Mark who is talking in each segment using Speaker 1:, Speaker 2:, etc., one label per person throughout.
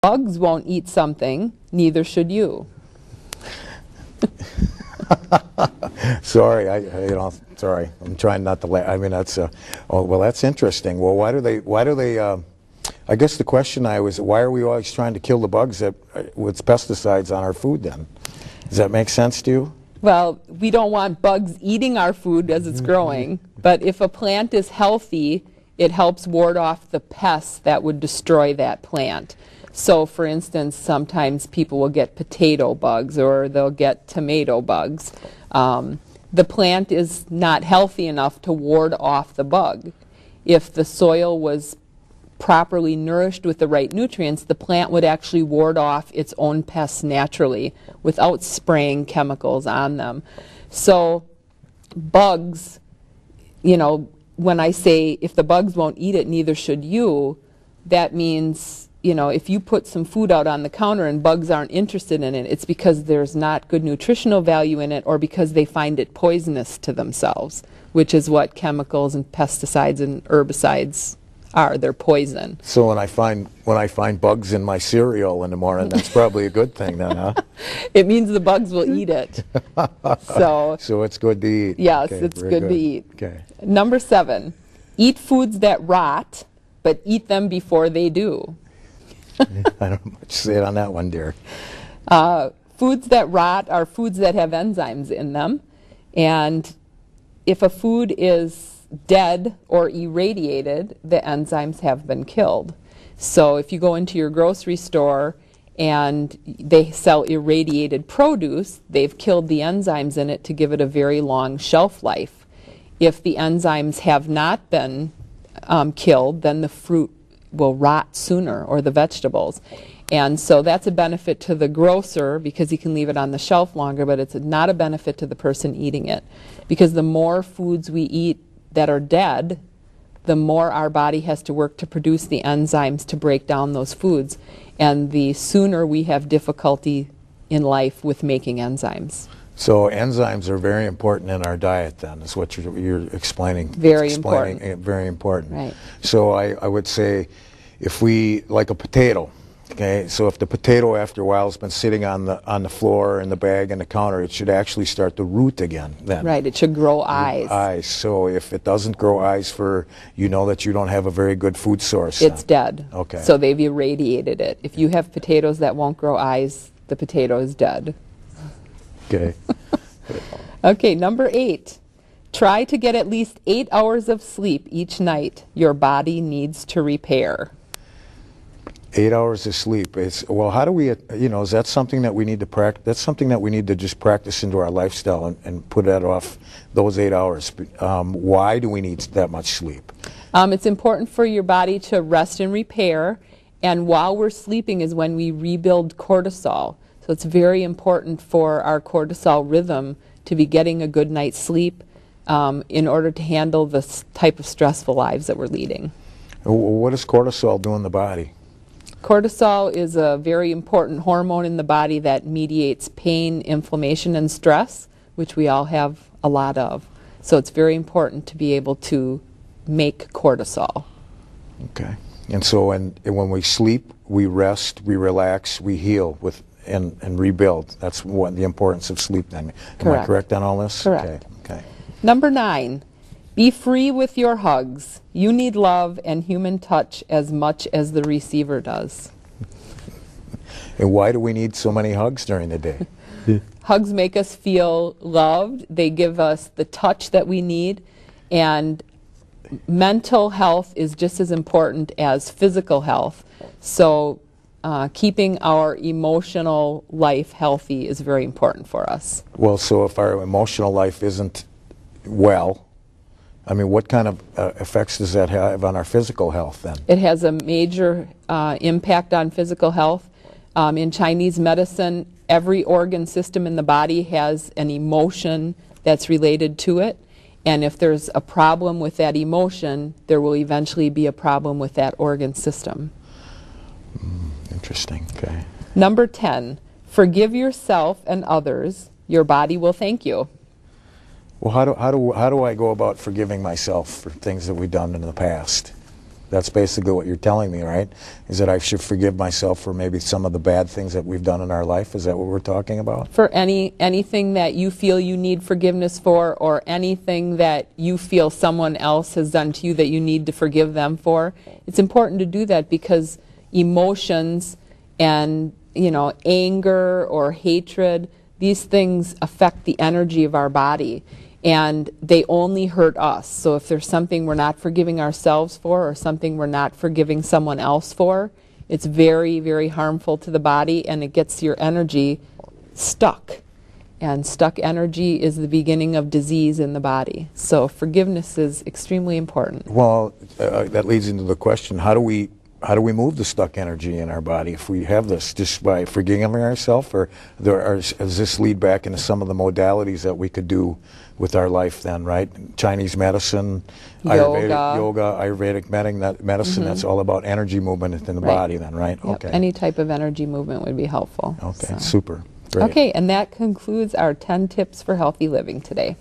Speaker 1: Bugs won't eat something, neither should you.
Speaker 2: Sorry, sorry. I'm trying not to laugh. I mean, that's, oh, well, that's interesting. Well, why do they, I guess the question why are we always trying to kill the bugs with pesticides on our food then? Does that make sense to you?
Speaker 1: Well, we don't want bugs eating our food as it's growing, but if a plant is healthy, it helps ward off the pests that would destroy that plant. So, for instance, sometimes people will get potato bugs or they'll get tomato bugs. The plant is not healthy enough to ward off the bug. If the soil was properly nourished with the right nutrients, the plant would actually ward off its own pests naturally without spraying chemicals on them. So bugs, you know, when I say if the bugs won't eat it, neither should you, that means, you know, if you put some food out on the counter and bugs aren't interested in it, it's because there's not good nutritional value in it or because they find it poisonous to themselves, which is what chemicals and pesticides and herbicides are. They're poison.
Speaker 2: So when I find bugs in my cereal in the morning, that's probably a good thing then, huh?
Speaker 1: It means the bugs will eat it. So
Speaker 2: it's good to eat.
Speaker 1: Yes,
Speaker 2: okay,
Speaker 1: it's good to eat.
Speaker 2: Okay.
Speaker 1: Number 7, eat foods that rot, but eat them before they do.
Speaker 2: I don't know much to say on that one, dear.
Speaker 1: Foods that rot are foods that have enzymes in them, and if a food is dead or irradiated, the enzymes have been killed. So if you go into your grocery store and they sell irradiated produce, they've killed the enzymes in it to give it a very long shelf life. If the enzymes have not been killed, then the fruit will rot sooner, or the vegetables. And so that's a benefit to the grocer because he can leave it on the shelf longer, but it's not a benefit to the person eating it. Because the more foods we eat that are dead, the more our body has to work to produce the enzymes to break down those foods. And the sooner we have difficulty in life with making enzymes.
Speaker 2: So enzymes are very important in our diet then, is what you're explaining.
Speaker 1: Very important.
Speaker 2: Very important.
Speaker 1: Right.
Speaker 2: So I would say if we, like a potato, okay, so if the potato after a while has been sitting on the floor in the bag and the counter, it should actually start to root again then.
Speaker 1: Right, it should grow eyes.
Speaker 2: Eyes. So if it doesn't grow eyes you know that you don't have a very good food source.
Speaker 1: It's dead.
Speaker 2: Okay.
Speaker 1: So they've irradiated it. If you have potatoes that won't grow eyes, the potato is dead.
Speaker 2: Okay.
Speaker 1: Okay, number 8. Try to get at least 8 hours of sleep each night. Your body needs to repair.
Speaker 2: 8 hours of sleep. Well, how do we, you know, is that something that we need to practice? That's something that we need to just practice into our lifestyle and put that off those 8 hours. Why do we need that much sleep?
Speaker 1: It's important for your body to rest and repair, and while we're sleeping is when we rebuild cortisol. So it's very important for our cortisol rhythm to be getting a good night's sleep in order to handle this type of stressful lives that we're leading.
Speaker 2: What does cortisol do in the body?
Speaker 1: Cortisol is a very important hormone in the body that mediates pain, inflammation, and stress, which we all have a lot of. So it's very important to be able to make cortisol.
Speaker 2: Okay. And so when we sleep, we rest, we relax, we heal and rebuild. That's what the importance of sleep then. Am I correct on all this?
Speaker 1: Correct.
Speaker 2: Okay.
Speaker 1: Number 9, be free with your hugs. You need love and human touch as much as the receiver does.
Speaker 2: And why do we need so many hugs during the day?
Speaker 1: Hugs make us feel loved. They give us the touch that we need. And mental health is just as important as physical health. So keeping our emotional life healthy is very important for us.
Speaker 2: Well, so if our emotional life isn't well, I mean, what kind of effects does that have on our physical health then?
Speaker 1: It has a major impact on physical health. In Chinese medicine, every organ system in the body has an emotion that's related to it. And if there's a problem with that emotion, there will eventually be a problem with that organ system.
Speaker 2: Interesting. Okay.
Speaker 1: Number 10, forgive yourself and others. Your body will thank you.
Speaker 2: Well, how do I go about forgiving myself for things that we've done in the past? That's basically what you're telling me, right? Is that I should forgive myself for maybe some of the bad things that we've done in our life? Is that what we're talking about?
Speaker 1: For anything that you feel you need forgiveness for, or anything that you feel someone else has done to you that you need to forgive them for, it's important to do that because emotions and, you know, anger or hatred, these things affect the energy of our body. And they only hurt us. So if there's something we're not forgiving ourselves for or something we're not forgiving someone else for, it's very, very harmful to the body, and it gets your energy stuck. And stuck energy is the beginning of disease in the body. So forgiveness is extremely important.
Speaker 2: Well, that leads into the question, how do we move the stuck energy in our body if we have this? Just by forgiving ourselves, or does this lead back into some of the modalities that we could do with our life then, right? Chinese medicine, yoga, Ayurvedic medicine, that's all about energy movement in the body then, right?
Speaker 1: Yep.
Speaker 2: Okay.
Speaker 1: Any type of energy movement would be helpful.
Speaker 2: Okay,
Speaker 1: So.
Speaker 2: super. Great.
Speaker 1: Okay, and that concludes our 10 tips for healthy living today.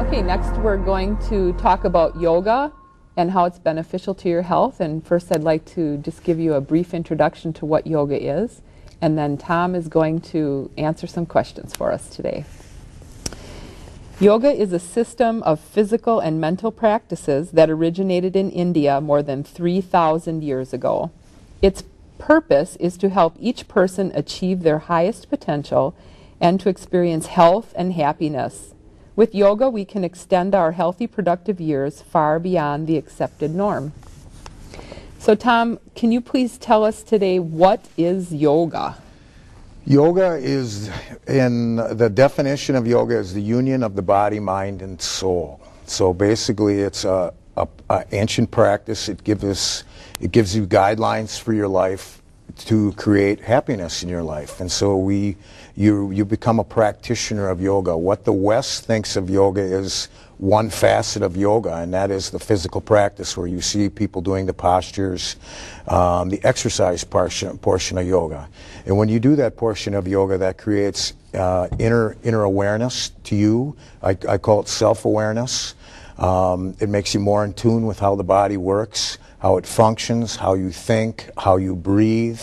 Speaker 1: Okay, next we're going to talk about yoga and how it's beneficial to your health. And first I'd like to just give you a brief introduction to what yoga is. And then Tom is going to answer some questions for us today. Yoga is a system of physical and mental practices that originated in India more than 3,000 years ago. Its purpose is to help each person achieve their highest potential and to experience health and happiness. With yoga, we can extend our healthy, productive years far beyond the accepted norm. So Tom, can you please tell us today, what is yoga?
Speaker 2: Yoga is, in the definition of yoga, is the union of the body, mind, and soul. So basically it's a ancient practice. It gives you guidelines for your life to create happiness in your life. And so you become a practitioner of yoga. What the West thinks of yoga is one facet of yoga, and that is the physical practice where you see people doing the postures, the exercise portion of yoga. And when you do that portion of yoga, that creates inner awareness to you. I call it self-awareness. It makes you more in tune with how the body works, how it functions, how you think, how you breathe.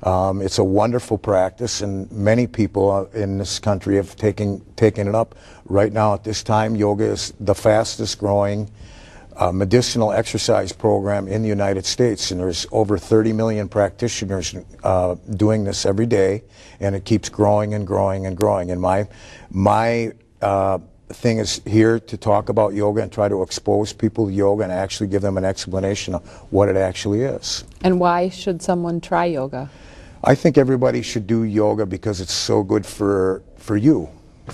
Speaker 2: It's a wonderful practice, and many people in this country have taken it up. Right now at this time, yoga is the fastest growing medicinal exercise program in the United States, and there's over 30 million practitioners doing this every day, and it keeps growing and growing and growing. And my thing is here to talk about yoga and try to expose people to yoga and actually give them an explanation of what it actually is.
Speaker 1: And why should someone try yoga?
Speaker 2: I think everybody should do yoga because it's so good for you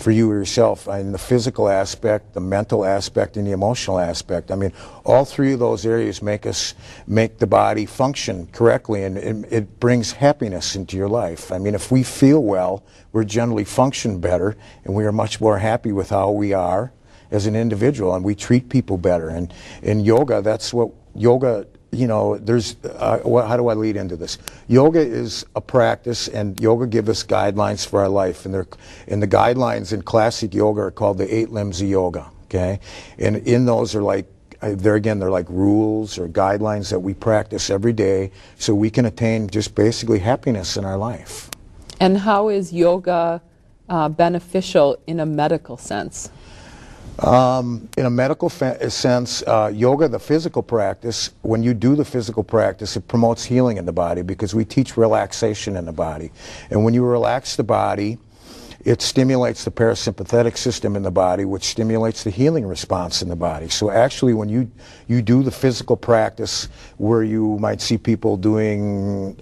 Speaker 2: yourself, in the physical aspect, the mental aspect, and the emotional aspect. I mean, all three of those areas make the body function correctly, and it brings happiness into your life. I mean, if we feel well, we're generally function better, and we are much more happy with how we are as an individual, and we treat people better. And in yoga, that's what yoga, you know, there's, how do I lead into this? Yoga is a practice, and yoga gives us guidelines for our life. And the guidelines in classic yoga are called the 8 limbs of yoga, okay? And in those are like, they're like rules or guidelines that we practice every day so we can attain just basically happiness in our life.
Speaker 1: And how is yoga beneficial in a medical sense?
Speaker 2: In a medical sense, yoga, the physical practice, when you do the physical practice, it promotes healing in the body because we teach relaxation in the body. And when you relax the body, it stimulates the parasympathetic system in the body, which stimulates the healing response in the body. So actually, when you do the physical practice where you might see people doing,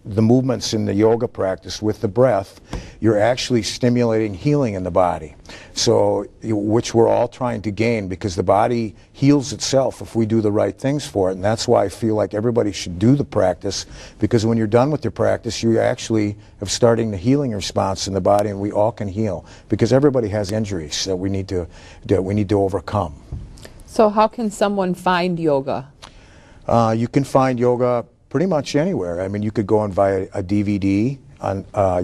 Speaker 2: the movements in the yoga practice with the breath, you're actually stimulating healing in the body. So, which we're all trying to gain, because the body heals itself if we do the right things for it. And that's why I feel like everybody should do the practice, because when you're done with your practice, you actually have starting the healing response in the body, and we all can heal, because everybody has injuries that we need to overcome. So
Speaker 1: how can someone find yoga?
Speaker 2: You can find yoga pretty much anywhere. I mean, you could go and buy a DVD.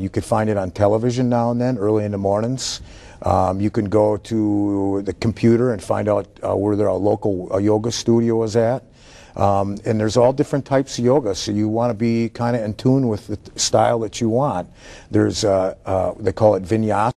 Speaker 2: You could find it on television now and then, early in the mornings. You can go to the computer and find out where a local yoga studio is at. And there's all different types of yoga, so you want to be kind of in tune with the style that you want. There's, they call it vinyasa.